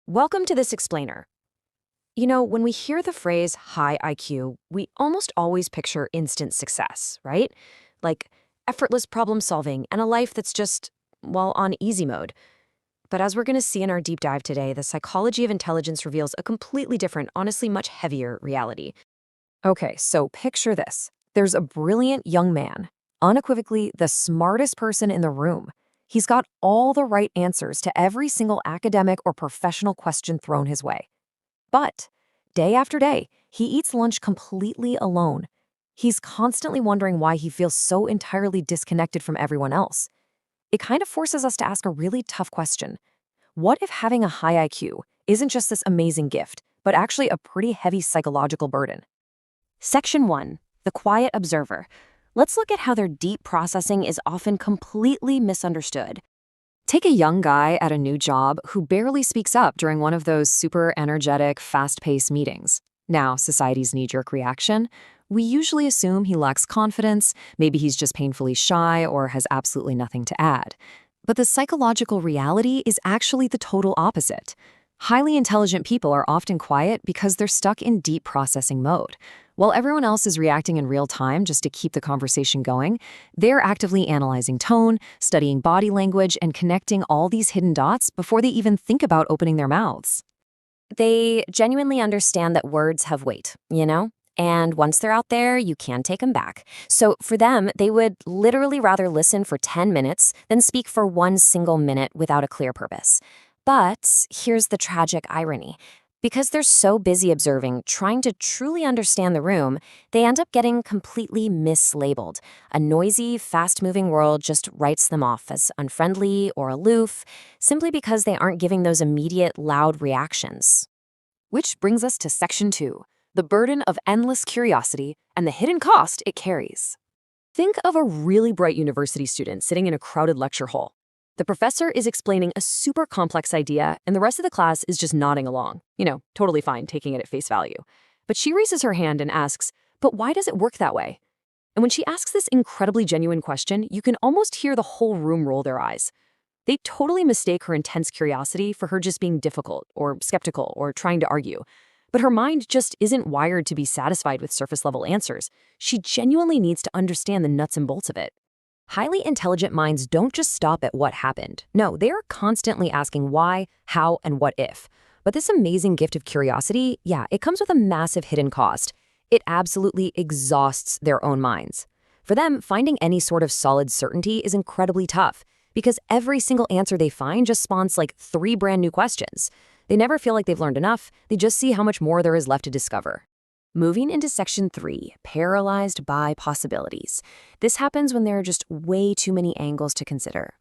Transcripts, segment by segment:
Welcome to This Explainer. When we hear the phrase high IQ, we almost always picture instant success, right? Like effortless problem solving and a life that's just, well, on easy mode. But as we're going to see in our deep dive today, the psychology of intelligence reveals a completely different, honestly much heavier reality. Okay, so picture this. There's a brilliant young man, unequivocally the smartest person in the room. He's got all the right answers to every single academic or professional question thrown his way. But day after day, he eats lunch completely alone. He's constantly wondering why he feels so entirely disconnected from everyone else. It kind of forces us to ask a really tough question. What if having a high IQ isn't just this amazing gift, but actually a pretty heavy psychological burden? Section 1. The Quiet Observer. Let's look at how their deep processing is often completely misunderstood. Take a young guy at a new job who barely speaks up during one of those super energetic, fast-paced meetings. Now, society's knee-jerk reaction? We usually assume he lacks confidence, maybe he's just painfully shy or has absolutely nothing to add. But the psychological reality is actually the total opposite. Highly intelligent people are often quiet because they're stuck in deep processing mode. While everyone else is reacting in real time just to keep the conversation going, they're actively analyzing tone, studying body language, and connecting all these hidden dots before they even think about opening their mouths. They genuinely understand that words have weight, And once they're out there, you can't take them back. So for them, they would literally rather listen for 10 minutes than speak for one single minute without a clear purpose. But here's the tragic irony. Because they're so busy observing, trying to truly understand the room, they end up getting completely mislabeled. A noisy, fast-moving world just writes them off as unfriendly or aloof, simply because they aren't giving those immediate, loud reactions. Which brings us to Section 2, the burden of endless curiosity and the hidden cost it carries. Think of a really bright university student sitting in a crowded lecture hall. The professor is explaining a super complex idea, and the rest of the class is just nodding along. Totally fine, taking it at face value. But she raises her hand and asks, "But why does it work that way?" And when she asks this incredibly genuine question, you can almost hear the whole room roll their eyes. They totally mistake her intense curiosity for her just being difficult, or skeptical, or trying to argue. But her mind just isn't wired to be satisfied with surface-level answers. She genuinely needs to understand the nuts and bolts of it. Highly intelligent minds don't just stop at what happened. No, they are constantly asking why, how, and what if. But this amazing gift of curiosity, it comes with a massive hidden cost. It absolutely exhausts their own minds. For them, finding any sort of solid certainty is incredibly tough because every single answer they find just spawns like 3 brand new questions. They never feel like they've learned enough. They just see how much more there is left to discover. Moving into Section 3, paralyzed by possibilities. This happens when there are just way too many angles to consider.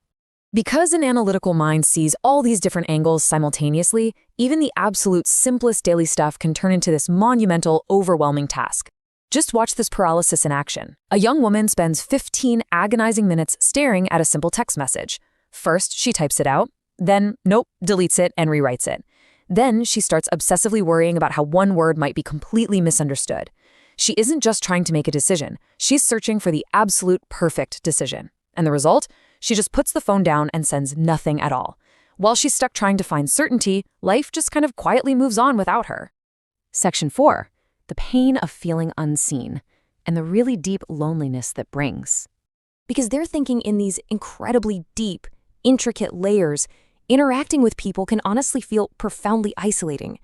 Because an analytical mind sees all these different angles simultaneously, even the absolute simplest daily stuff can turn into this monumental, overwhelming task. Just watch this paralysis in action. A young woman spends 15 agonizing minutes staring at a simple text message. First, she types it out, then, nope, deletes it and rewrites it. Then she starts obsessively worrying about how one word might be completely misunderstood. She isn't just trying to make a decision. She's searching for the absolute perfect decision. And the result? She just puts the phone down and sends nothing at all. While she's stuck trying to find certainty, life just kind of quietly moves on without her. Section 4. The pain of feeling unseen and the really deep loneliness that brings. Because they're thinking in these incredibly deep, intricate layers, interacting with people can honestly feel profoundly isolating.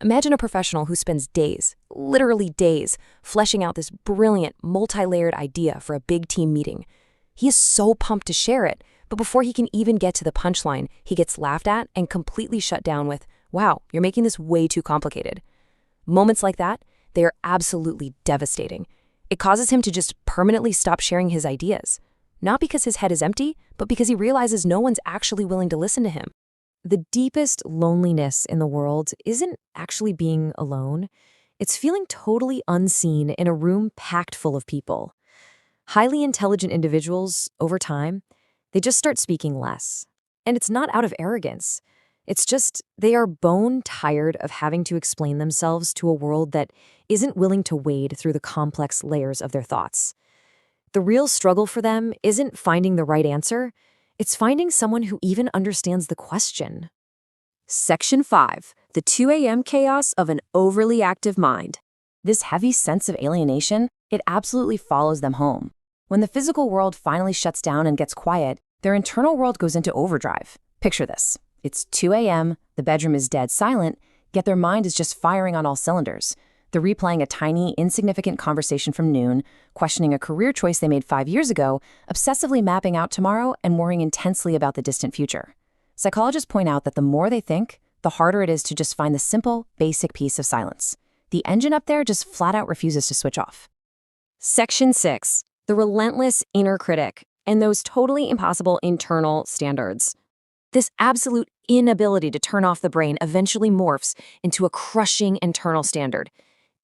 Imagine a professional who spends days, literally days, fleshing out this brilliant, multi-layered idea for a big team meeting. He is so pumped to share it, but before he can even get to the punchline, he gets laughed at and completely shut down with, "Wow, you're making this way too complicated." Moments like that, they are absolutely devastating. It causes him to just permanently stop sharing his ideas. Not because his head is empty, but because he realizes no one's actually willing to listen to him. The deepest loneliness in the world isn't actually being alone. It's feeling totally unseen in a room packed full of people. Highly intelligent individuals, over time, they just start speaking less. And it's not out of arrogance. It's just they are bone tired of having to explain themselves to a world that isn't willing to wade through the complex layers of their thoughts. The real struggle for them isn't finding the right answer, it's finding someone who even understands the question. Section 5. The 2 a.m. chaos of an overly active mind. This heavy sense of alienation, it absolutely follows them home. When the physical world finally shuts down and gets quiet, their internal world goes into overdrive. Picture this. It's 2 a.m., the bedroom is dead silent, yet their mind is just firing on all cylinders. They're replaying a tiny, insignificant conversation from noon, questioning a career choice they made 5 years ago, obsessively mapping out tomorrow, and worrying intensely about the distant future. Psychologists point out that the more they think, the harder it is to just find the simple, basic peace of silence. The engine up there just flat out refuses to switch off. Section 6. The relentless inner critic and those totally impossible internal standards. This absolute inability to turn off the brain eventually morphs into a crushing internal standard.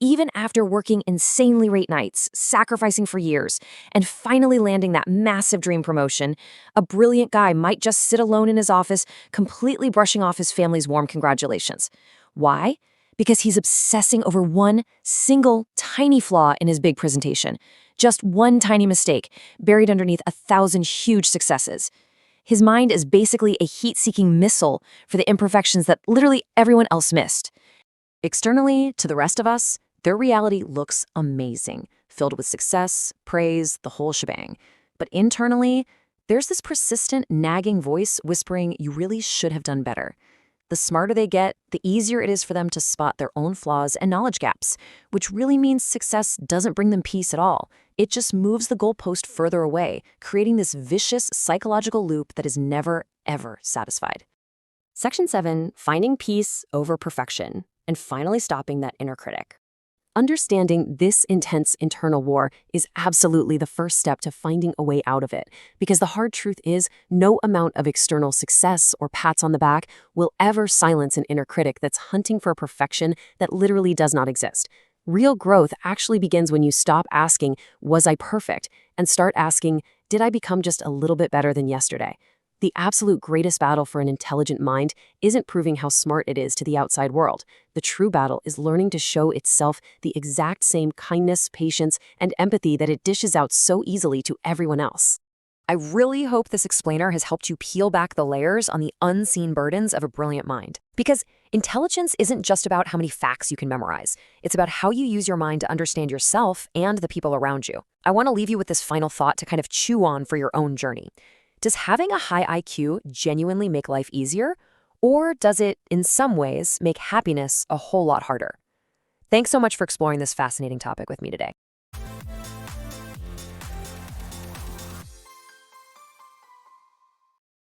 Even after working insanely late nights, sacrificing for years, and finally landing that massive dream promotion, a brilliant guy might just sit alone in his office, completely brushing off his family's warm congratulations. Why? Because he's obsessing over one single tiny flaw in his big presentation. Just one tiny mistake, buried underneath 1,000 huge successes. His mind is basically a heat-seeking missile for the imperfections that literally everyone else missed. Externally, to the rest of us, their reality looks amazing, filled with success, praise, the whole shebang. But internally, there's this persistent, nagging voice whispering, you really should have done better. The smarter they get, the easier it is for them to spot their own flaws and knowledge gaps, which really means success doesn't bring them peace at all. It just moves the goalpost further away, creating this vicious psychological loop that is never, ever satisfied. Section 7. Finding peace over perfection, and finally stopping that inner critic. Understanding this intense internal war is absolutely the first step to finding a way out of it, because the hard truth is no amount of external success or pats on the back will ever silence an inner critic that's hunting for a perfection that literally does not exist. Real growth actually begins when you stop asking, was I perfect? And start asking, did I become just a little bit better than yesterday? The absolute greatest battle for an intelligent mind isn't proving how smart it is to the outside world. The true battle is learning to show itself the exact same kindness, patience, and empathy that it dishes out so easily to everyone else. I really hope this explainer has helped you peel back the layers on the unseen burdens of a brilliant mind. Because intelligence isn't just about how many facts you can memorize. It's about how you use your mind to understand yourself and the people around you. I want to leave you with this final thought to kind of chew on for your own journey. Does having a high IQ genuinely make life easier? Or does it, in some ways, make happiness a whole lot harder? Thanks so much for exploring this fascinating topic with me today.